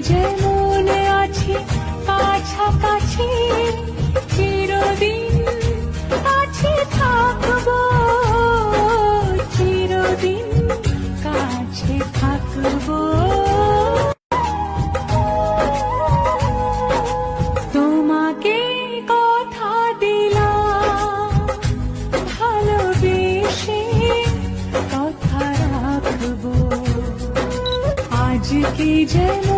যেমন আছি কাছাকাছি, চিরদিন কাছে থাকবো, চিরদিন কাছে থাকবো। তোমাকে কথা দিলাম, ভালোবেসে কথা রাখবো। আজকে যেন